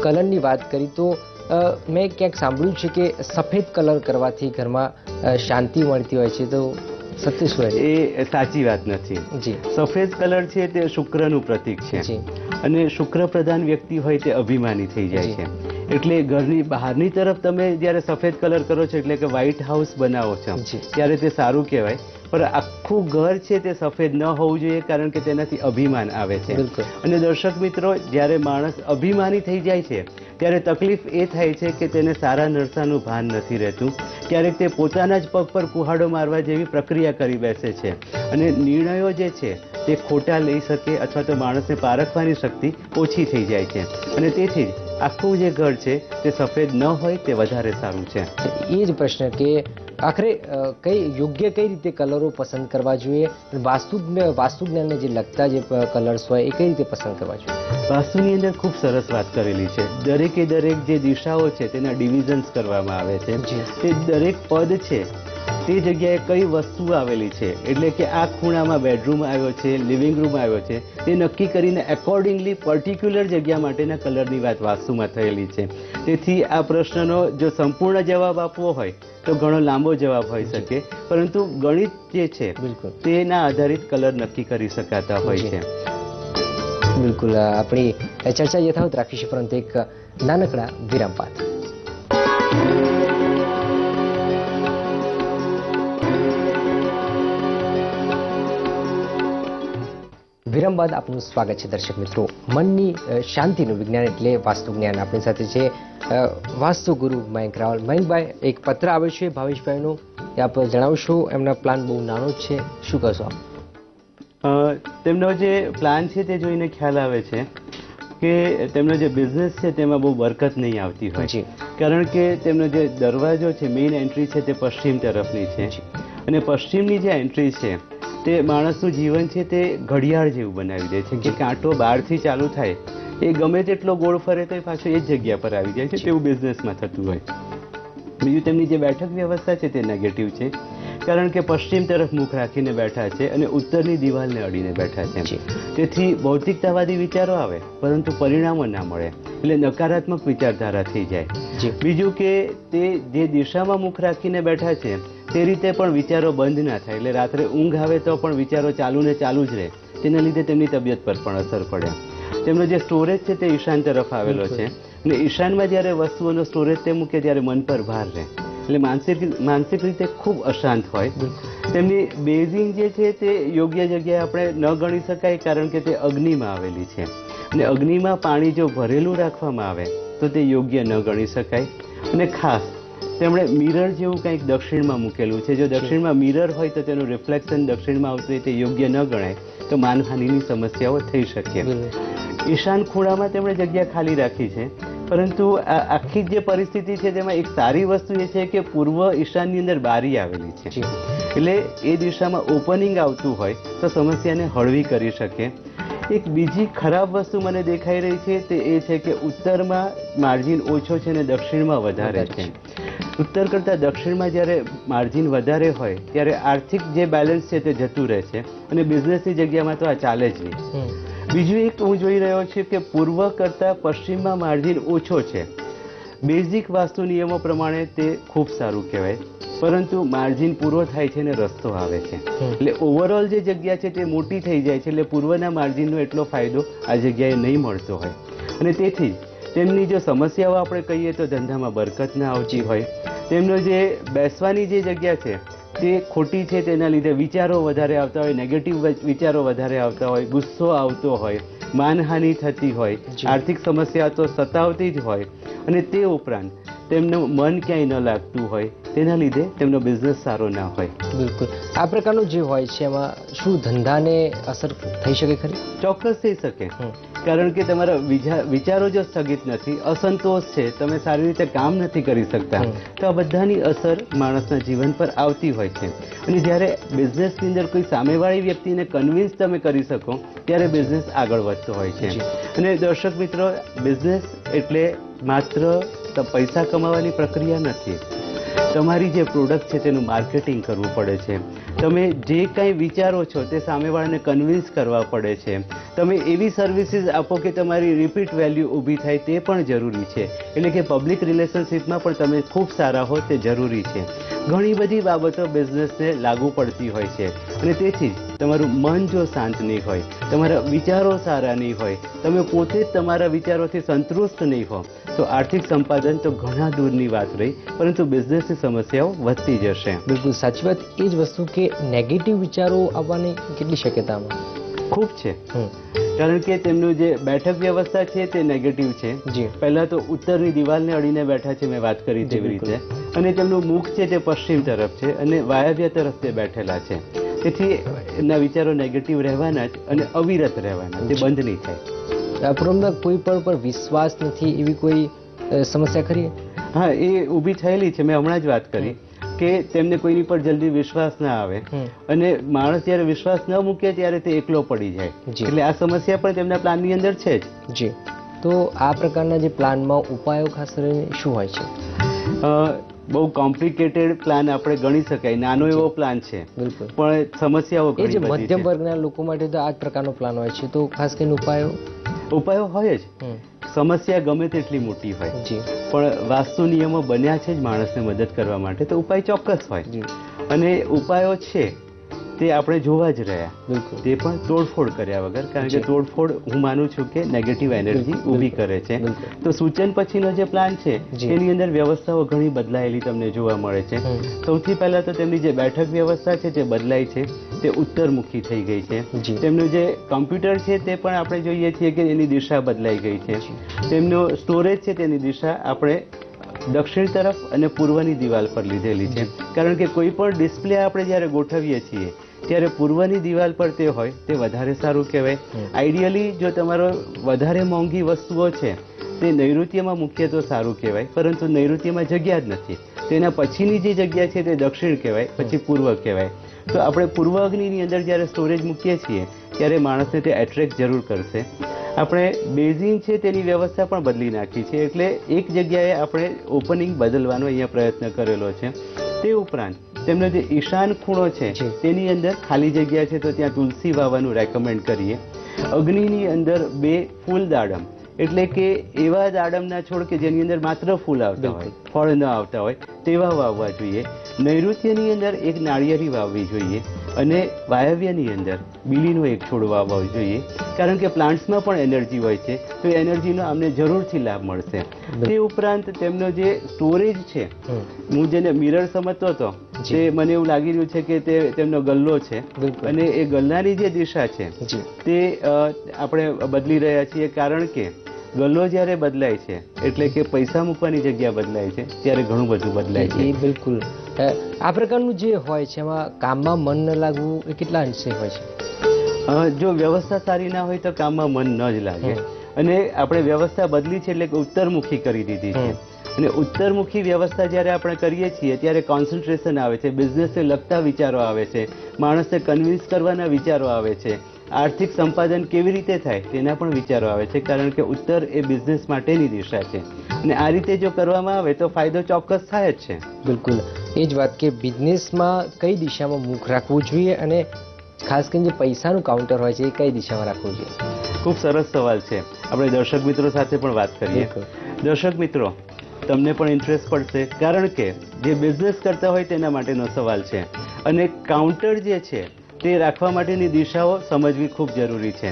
કલરની વાત કરી તો મેં ક્યાંક સાંભળ્યું છે કે સફેદ કલર કરવાથી ઘરમાં શાંતિ મળતી હોય છે, તો સત્ય શું એ સાચી વાત નથી જી? સફેદ કલર છે તે શુક્રનું પ્રતીક છે અને શુક્ર પ્રધાન વ્યક્તિ હોય તે અભિમાની થઈ જાય છે. એટલે ઘરની બહારની તરફ તમે જ્યારે સફેદ કલર કરો છો એટલે કે વ્હાઇટ હાઉસ બનાવો છો ત્યારે તે સારું કહેવાય, પણ આખું ઘર છે તે સફેદ ન હોવું જોઈએ, કારણ કે તેનાથી અભિમાન આવે છે. અને દર્શક મિત્રો, જ્યારે માણસ અભિમાની થઈ જાય છે ત્યારે તકલીફ એ થાય છે કે તેને સારા નરસાનું ભાન નથી રહેતું. ક્યારેક તે પોતાના જ પગ પર કુહાડો મારવા જેવી પ્રક્રિયા કરી બેસે છે અને નિર્ણયો જે છે તે ખોટા લઈ શકે અથવા તો માણસને પારખવાની શક્તિ ઓછી થઈ જાય છે. અને તેથી જ આખું જે ઘર છે તે સફેદ ન હોય તે વધારે સારું છે. એ જ પ્રશ્ન કે આખરે કઈ રીતે કલરો પસંદ કરવા જોઈએ, વાસ્તુ જ્ઞાનને જે લગતા જે કલર્સ હોય એ કઈ રીતે પસંદ કરવા જોઈએ? વાસ્તુની અંદર ખૂબ સરસ વાત કરેલી છે. દરેકે દરેક જે દિશાઓ છે તેના ડિવિઝન્સ કરવામાં આવે છે. તે દરેક પદ છે તે જગ્યાએ કઈ વસ્તુ આવેલી છે, એટલે કે આ ખૂણામાં બેડરૂમ આવ્યો છે, લિવિંગ રૂમ આવ્યો છે, તે નક્કી કરીને એકોર્ડિંગલી પર્ટિક્યુલર જગ્યા માટેના કલરની વાત વાસ્તુમાં થયેલી છે. તેથી આ પ્રશ્નનો જો સંપૂર્ણ જવાબ આપવો હોય તો ઘણો લાંબો જવાબ હોઈ શકે, પરંતુ ગણિત જે છે તેના આધારિત કલર નક્કી કરી શકાતા હોય છે. બિલકુલ, આપણી ચર્ચા યથાવત રાખીશું, પરંતુ એક નાનકડા વિરામ બાદ. વિરામ બાદ આપનું સ્વાગત છે દર્શક મિત્રો. મનની શાંતિનું વિજ્ઞાન એટલે વાસ્તુ જ્ઞાન. આપણી સાથે છે વાસ્તુ ગુરુ મયંક રાવલ. મયંકભાઈ, એક પત્ર આવે છે ભાવેશભાઈનો, આપ જણાવશો? એમના પ્લાન બહુ નાનો જ છે, શું કહેશો આપ? તેમનો જે પ્લાન છે તે જોઈને ખ્યાલ આવે છે કે તેમનો જે બિઝનેસ છે તેમાં બહુ બરકત નહીં આવતી હોય, કારણ કે તેમનો જે દરવાજો છે, મેઇન એન્ટ્રી છે તે પશ્ચિમ તરફની છે અને પશ્ચિમની જે એન્ટ્રી છે તે માણસનું જીવન છે તે ઘડિયાળ જેવું બનાવી દે છે કે કાંટો બહારથી ચાલુ થાય એ ગમે તેટલો ગોળ ફરે તો એ પાછો એ જ જગ્યા પર આવી જાય છે, તેવું બિઝનેસમાં થતું હોય. બીજું, તેમની જે બેઠક વ્યવસ્થા છે તે નેગેટિવ છે, કારણ કે પશ્ચિમ તરફ મુખ રાખીને બેઠા છે અને ઉત્તરની દિવાલને અડીને બેઠા છે. તેથી ભૌતિકતાવાદી વિચારો આવે પરંતુ પરિણામો ના મળે, એટલે નકારાત્મક વિચારધારા થઈ જાય. બીજું કે તે જે દિશામાં મુખ રાખીને બેઠા છે તે રીતે પણ વિચારો બંધ ના થાય, એટલે રાત્રે ઊંઘ આવે તો પણ વિચારો ચાલુ ને ચાલુ જ રહે. તેના લીધે તેમની તબિયત પર પણ અસર પડે. તેમનો જે સ્ટોરેજ છે તે ઈશાન તરફ આવેલો છે અને ઈશાનમાં જ્યારે વસ્તુઓનો સ્ટોરેજ તે મૂકે ત્યારે મન પર ભાર રહે, એટલે માનસિક રીતે ખૂબ અશાંત હોય. તેમની બેઝિંગ જે છે તે યોગ્ય જગ્યાએ આપણે ન ગણી શકાય, કારણ કે તે અગ્નિમાં આવેલી છે અને અગ્નિમાં પાણી જો ભરેલું રાખવામાં આવે તો તે યોગ્ય ન ગણી શકાય. અને ખાસ તેમણે મિરર જેવું કંઈક દક્ષિણમાં મૂકેલું છે. જો દક્ષિણમાં મિરર હોય તો તેનું રિફ્લેક્શન દક્ષિણમાં આવતું હોય તે યોગ્ય ન ગણાય, તો માનહાનિની સમસ્યાઓ થઈ શકે. ઈશાન ખૂણામાં તેમણે જગ્યા ખાલી રાખી છે, પરંતુ આખી જે પરિસ્થિતિ છે તેમાં એક સારી વસ્તુ એ છે કે પૂર્વ ઈશાનની અંદર બારી આવેલી છે, એટલે એ દિશામાં ઓપનિંગ આવતું હોય તો સમસ્યાને હળવી કરી શકે. એક બીજી ખરાબ વસ્તુ મને દેખાઈ રહી છે તે એ છે કે ઉત્તરમાં માર્જિન ઓછો છે અને દક્ષિણમાં વધારે છે. ઉત્તર કરતાં દક્ષિણમાં જ્યારે માર્જિન વધારે હોય ત્યારે આર્થિક જે બેલેન્સ છે તે જતું રહે છે અને બિઝનેસની જગ્યામાં તો આ ચાલે જ નહીં. બીજું એક હું જોઈ રહ્યો છું કે પૂર્વ કરતાં પશ્ચિમમાં માર્જિન ઓછો છે. બેઝિક વાસ્તુ નિયમો પ્રમાણે તે ખૂબ સારું કહેવાય, પરંતુ માર્જિન પૂરો થાય છે અને રસ્તો આવે છે, એટલે ઓવરઓલ જે જગ્યા છે તે મોટી થઈ જાય છે, એટલે પૂર્વના માર્જિનનો એટલો ફાયદો આ જગ્યાએ નહીં મળતો હોય. અને તેથી તેમની જો સમસ્યાઓ આપણે કહીએ તો ધંધામાં બરકત ના આવતી હોય, તેમનો જે બેસવાની જે જગ્યા છે તે ખોટી છે, તેના લીધે વિચારો વધારે આવતા હોય, નેગેટિવ વિચારો વધારે આવતા હોય, ગુસ્સો આવતો હોય, માનહાનિ થતી હોય, આર્થિક સમસ્યા તો સતાવતી જ હોય, અને તે ઉપરાંત તેમનું મન ક્યાંય ન લાગતું હોય, તેના લીધે તેમનો બિઝનેસ સારો ના હોય. બિલકુલ, આ પ્રકારનું જે હોય છે એમાં શું ધંધાને અસર થઈ શકે ખરી? ચોક્કસ થઈ શકે, કારણ કે તમારા વિચારો જો સ્થગિત નથી, અસંતોષ છે, તમે સારી રીતે કામ નથી કરી શકતા, તો આ બધાની અસર માણસના જીવન પર આવતી હોય છે. અને જ્યારે બિઝનેસની અંદર કોઈ સામેવાળી વ્યક્તિને કન્વિન્સ તમે કરી શકો ત્યારે બિઝનેસ આગળ વધતો હોય છે. અને દર્શક મિત્રો, બિઝનેસ એટલે માત્ર પૈસા કમાવાની પ્રક્રિયા નથી, તમારી જે પ્રોડક્ટ છે તેનું માર્કેટિંગ કરવું પડે છે, તમે જે કંઈ વિચારો છો તે સામેવાળાને કન્વિન્સ કરવા પડે છે, તમે એવી સર્વિસીસ આપો કે તમારી રિપીટ વેલ્યુ ઊભી થાય તે પણ જરૂરી છે. એટલે કે પબ્લિક રિલેશનશિપમાં પણ તમે ખૂબ સારા હો તે જરૂરી છે. ઘણી બધી બાબતો બિઝનેસને લાગુ પડતી હોય છે અને તેથી જ તમારું મન જો શાંત નહીં હોય, તમારા વિચારો સારા નહીં હોય, તમે પોતે જ તમારા વિચારોથી સંતુષ્ટ નહીં હો તો આર્થિક સંપાદન તો ઘણા દૂરની વાત રહી, પરંતુ બિઝનેસની સમસ્યાઓ વધતી જશે. બિલકુલ સાચી વાત. એ જ વસ્તુ કે નેગેટિવ વિચારો આવવાની કેટલી શક્યતામાં ખૂબ છે, કારણ કે તેમનું જે બેઠક વ્યવસ્થા છે તે નેગેટિવ છે. પહેલા તો ઉત્તરની દિવાલને અડીને બેઠા છે, મેં વાત કરી તેવી રીતે, અને તેમનું મુખ છે તે પશ્ચિમ તરફ છે અને વાયવ્ય તરફ તે બેઠેલા છે. તેથી એમના વિચારો નેગેટિવ રહેવાના જ અને અવિરત રહેવાના, તે બંધ નહીં થાય. પૂનમદા, કોઈ પણ પર વિશ્વાસ નથી એવી કોઈ સમસ્યા ખરી? હા, એ ઊભી થયેલી છે. મેં હમણાં જ વાત કરી કે તેમને કોઈની પર જલ્દી વિશ્વાસ ના આવે અને માણસ જ્યારે વિશ્વાસ ન મૂકે ત્યારે તે એકલો પડી જાય. એટલે આ સમસ્યા પણ તેમના પ્લાનની અંદર છે જ. જી, તો આ પ્રકારના જે પ્લાનમાં ઉપાયો ખાસ કરીને શું હોય છે? બહુ કોમ્પ્લિકેટેડ પ્લાન આપણે ગણી શકાય, નાનો એવો પ્લાન છે, પણ સમસ્યાઓ એ જે મધ્યમ વર્ગના લોકો માટે તો આ જ પ્રકારનો પ્લાન હોય છે. તો ખાસ કરીને ઉપાયો હોય જ. સમસ્યા ગમે તેટલી મોટી હોય પણ વાસ્તુ નિયમો બન્યા છે જ માણસને મદદ કરવા માટે, તો ઉપાય ચોક્કસ હોય. અને ઉપાયો છે તે આપણે જોવા જ રહ્યા, તે પણ તોડફોડ કર્યા વગર, કારણ કે તોડફોડ હું માનું છું કે નેગેટિવ એનર્જી ઊભી કરે છે. તો સૂચન પછીનો જે પ્લાન છે એની અંદર વ્યવસ્થાઓ ઘણી બદલાયેલી તમને જોવા મળે છે. સૌથી પહેલા તો તેમની જે બેઠક વ્યવસ્થા છે તે બદલાઈ છે, તે ઉત્તરમુખી થઈ ગઈ છે. તેમનું જે કમ્પ્યુટર છે તે પણ આપણે જોઈએ છીએ કે એની દિશા બદલાઈ ગઈ છે. તેમનો સ્ટોરેજ છે તેની દિશા આપણે દક્ષિણ તરફ અને પૂર્વની દિવાલ પર લીધેલી છે, કારણ કે કોઈ પણ ડિસ્પ્લે આપણે જ્યારે ગોઠવીએ છીએ ત્યારે પૂર્વની દિવાલ પર તે હોય તે વધારે સારું કહેવાય. આઈડિયલી જો તમારો વધારે મોંઘી વસ્તુઓ છે તે નૈઋત્યમાં મૂકીએ તો સારું કહેવાય, પરંતુ નૈઋત્યમાં જગ્યા જ નથી. તેના પછીની જે જગ્યા છે તે દક્ષિણ કહેવાય, પછી પૂર્વ કહેવાય. તો આપણે પૂર્વ અગ્નિની અંદર જ્યારે સ્ટોરેજ મૂકીએ છીએ ત્યારે માણસને તે એટ્રેક્ટ જરૂર કરશે. આપણે બેઝિંગ છે તેની વ્યવસ્થા પણ બદલી નાખી છે, એટલે એક જગ્યાએ આપણે ઓપનિંગ બદલવાનો અહીંયા પ્રયત્ન કરેલો છે. તે ઉપરાંત તેમનો જે ઈશાન ખૂણો છે તેની અંદર ખાલી જગ્યા છે તો ત્યાં તુલસી વાવવાનું રેકમેન્ડ કરીએ. અગ્નિની અંદર 2 ફૂલ દાડમ, એટલે કે એવા દાડમના છોડ કે જેની અંદર માત્ર ફૂલ આવતા હોય, ફળ ન આવતા હોય તેવા વાવવા જોઈએ. નૈઋત્યની અંદર 1 નાળિયેરી વાવવી જોઈએ અને વાયવ્યની અંદર બીલીનો 1 છોડ વાવવો જોઈએ, કારણ કે પ્લાન્ટ્સમાં પણ એનર્જી હોય છે, તો એ એનર્જીનો અમને જરૂરથી લાભ મળશે. તે ઉપરાંત તેમનો જે સ્ટોરેજ છે, હું જેને મિરર સમજતો હતો તે મને એવું લાગી રહ્યું છે કે તે તેમનો ગલ્લો છે, અને એ ગલ્લાની જે દિશા છે તે આપણે બદલી રહ્યા છીએ, કારણ કે ગલ્લો જ્યારે બદલાય છે એટલે કે પૈસા મૂકવાની જગ્યા બદલાય છે ત્યારે ઘણું બધું બદલાય છે. બિલકુલ. આ પ્રકારનું જે હોય છે એમાં કામમાં મન ન લાગવું એ કેટલા અંશે હોય છે? જો વ્યવસ્થા સારી ના હોય તો કામમાં મન ન જ લાગે, અને આપણે વ્યવસ્થા બદલી છે એટલે કે ઉત્તરમુખી કરી દીધી છે. અને ઉત્તરમુખી વ્યવસ્થા જ્યારે આપણે કરીએ છીએ ત્યારે કોન્સન્ટ્રેશન આવે છે, બિઝનેસને લગતા વિચારો આવે છે, માણસને કન્વિન્સ કરવાના વિચારો આવે છે, આર્થિક સંપાદન કેવી રીતે થાય તેના પણ વિચારો આવે છે, કારણ કે ઉત્તર એ બિઝનેસ માટેની દિશા છે. અને આ રીતે જો કરવામાં આવે તો ફાયદો ચોક્કસ થાય જ છે. બિલકુલ એ જ વાત કે બિઝનેસમાં કઈ દિશામાં મુખ રાખવું જોઈએ અને ખાસ કરીને જે પૈસાનું કાઉન્ટર હોય છે એ કઈ દિશામાં રાખવું જોઈએ? ખૂબ સરસ સવાલ છે. આપણે દર્શક મિત્રો સાથે પણ વાત કરીએ. દર્શક મિત્રો, તમને પણ ઇન્ટરેસ્ટ પડશે, કારણ કે જે બિઝનેસ કરતા હોય તેના માટેનો સવાલ છે, અને કાઉન્ટર જે છે તે રાખવા માટેની દિશાઓ સમજવી ખૂબ જરૂરી છે.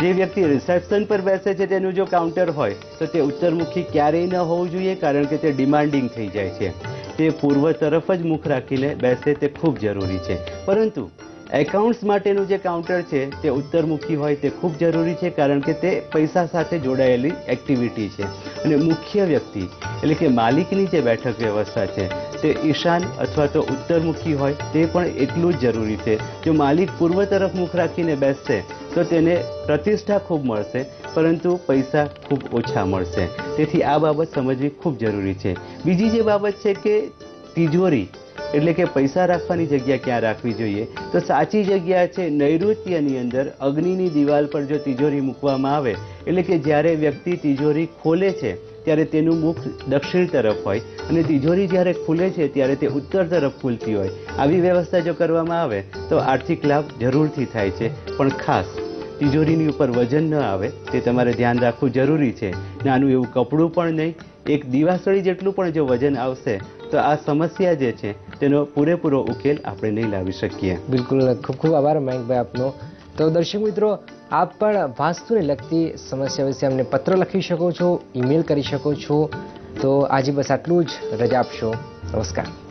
જે વ્યક્તિ રિસેપ્શન પર બેસે છે તેનું જો કાઉન્ટર હોય તો તે ઉત્તરમુખી ક્યારેય ન હોવું જોઈએ, કારણ કે તે ડિમાન્ડિંગ થઈ જાય છે. તે પૂર્વ તરફ જ મુખ રાખીને બેસે તે ખૂબ જરૂરી છે. પરંતુ એકાઉન્ટ્સ માટેનું જે કાઉન્ટર છે તે ઉત્તરમુખી હોય તે ખૂબ જરૂરી છે, કારણ કે તે પૈસા સાથે જોડાયેલી એક્ટિવિટી છે. અને મુખ્ય વ્યક્તિ એટલે કે માલિકની જે બેઠક વ્યવસ્થા છે તે ઈશાન અથવા તો ઉત્તરમુખી હોય તે પણ એટલું જ જરૂરી છે. જો માલિક પૂર્વ તરફ મુખ રાખીને બેસશે તો તેને પ્રતિષ્ઠા ખૂબ મળશે, પરંતુ પૈસા ખૂબ ઓછા મળશે. તેથી આ બાબત સમજવી ખૂબ જરૂરી છે. બીજી જે બાબત છે કે તિજોરી એટલે કે પૈસા રાખવાની જગ્યા ક્યાં રાખવી જોઈએ, તો સાચી જગ્યા છે નૈઋત્યની અંદર અગ્નિની દિવાલ પર જો તિજોરી મૂકવામાં આવે, એટલે કે જ્યારે વ્યક્તિ તિજોરી ખોલે છે ત્યારે તેનું મુખ દક્ષિણ તરફ હોય અને તિજોરી જ્યારે ખુલે છે ત્યારે તે ઉત્તર તરફ ખુલતી હોય. આવી વ્યવસ્થા જો કરવામાં આવે તો આર્થિક લાભ જરૂરથી થાય છે. પણ ખાસ તિજોરીની ઉપર વજન ન આવે તે તમારે ધ્યાન રાખવું જરૂરી છે. નાનું એવું કપડું પણ નહીં, એક દીવાસળી જેટલું પણ જો વજન આવશે તો આ સમસ્યા જે છે તેનો પૂરેપૂરો ઉકેલ આપણે નહીં લાવી શકીએ. બિલકુલ, ખૂબ ખૂબ આભાર મયંકભાઈ આપનો. તો દર્શક મિત્રો, આપ પણ વાસ્તુને લગતી સમસ્યા વિશે અમને પત્ર લખી શકો છો, ઈમેલ કરી શકો છો. તો આજે બસ આટલું જ. રજા આપશો. નમસ્કાર.